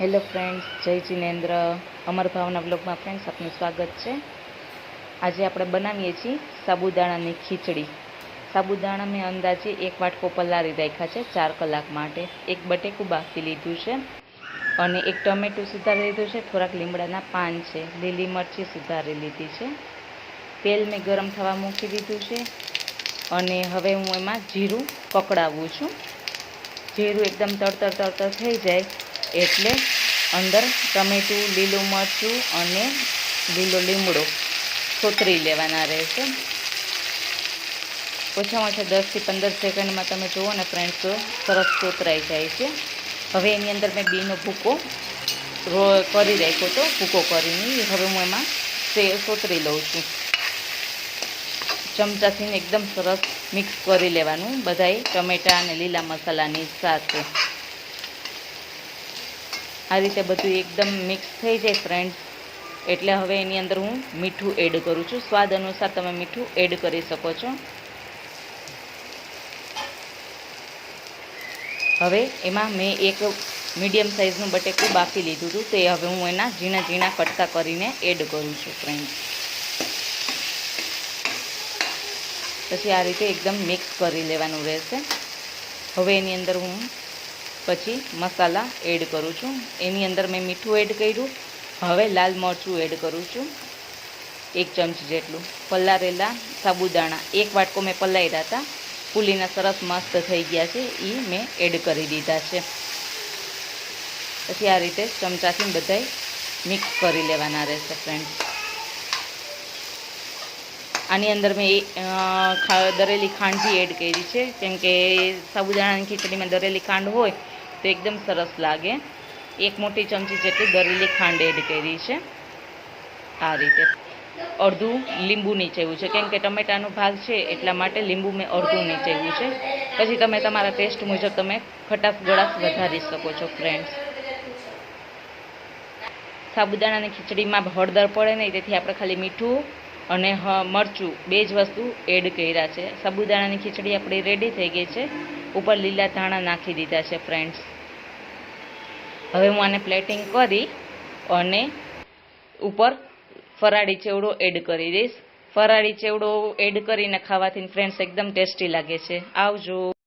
Hello friends, जय जिनेन्द्र। अमर भावना blog में friends आपनु स्वागत है। आज आप बनावीए छीए साबुदाणानी खीचड़ी। साबुदाणा में अंदाजे 1 वाटको पलारी राख्या है 4 कलाक माटे। एक बटेकू बाफी लीधुं छे अने एक टमेटो सुधारी लीधुं छे, थोड़ाक લીમડાના पान है, લીલી मरची सुधारी लीधी है। तेल में गरम थवा मूकी दीधुं छे अने हवे हूँ एमां जीरुं ककड़ावुं छुं। जीरुं एकदम तड़तर तड़तर थई जाय एटले अंदर टमेटू, लीलू मरचुं अने लीलो લીમડો सोतरी लेवाना रहेशे। ओछामां ओछा 10 થી 15 सेकंड में तमे जुओ ने फ्रेंड्स तो सरस सोतराई जाय छे। हवे एनी अंदर मैं बीनो भूको करी राख्यो तो भूको करीने हवे हूँ एमां सोतरी लઉં છું। चमचाथी एकदम सरस मिक्स करी लेवानुं बधाय टमेटा अने लीला मसालानी साथे। आ रीते बधुं एकदम मिक्स थई जाय फ्रेंड्स एटले हवे एनी अंदर हूँ मीठुं एड करूँ छुं। स्वाद अनुसार तमे मीठुं एड करी शको छो। हवे एमां मैं एक मीडियम साइजनुं बटेकું बाफी लीधुं हतुं ते हवे हूँ एना झीणा झीणा कटका करीने एड करूँ छुं फ्रेंड्स। पछी आ रीते एकदम मिक्स करी लेवानुं रहेशे। हवे एनी अंदर हूँ पछी मसाला एड करूँ छूँ। एनी अंदर मैं मीठुं एड कर्युं। हवे लाल मरचुं एड करूँ छूँ 1 चमची जेटलुं। पलारेला साबुदाणा 1 वाटको मैं पलाळ्या हता, फूलीने सरस मस्त थई गया छे, ई मैं एड करी दीधा छे। पछी आ रीते चमचाथी बधाय मिक्स करी लेवाना रहेशे फ्रेंड्स। आनी अंदर मैं दरेली खांड भी एड करी है केम के साबुदाणानी खीचड़ी में दरेली खांड होय तो एकदम सरस लागे। 1 मोटी चमची जेटली दरेली खांड एड करी है। आ रीते अर्धुं લીંબુ નીચેવ્યું છે કેમ કે ટમેટાનો ભાગ છે એટલા માટે લીંબુ મેં અડધું નીચેવ્યું છે। પછી તમે તમારા ટેસ્ટ મુજબ તમે ખટાશ ગળાશ વધારી શકો છો फ्रेंड्स। साबुदाणानी खीचड़ीमां हळदर पड़े नहीं तेथी आपणे खाली मीठुं अने मरचुं 2 ज वस्तु एड कर्या छे। साबुदाणानी खीचड़ी आपणी रेडी थई गई छे। ऊपर लीला धाणा नाखी दीधा छे फ्रेंड्स। हवे हूँ आने प्लेटिंग करी अने ऊपर फराળી चेवड़ो एड करी दईश। फराળી चेवड़ो एड करीने खावाथी फ्रेंड्स एकदम टेस्टी लागे छे। आवजो।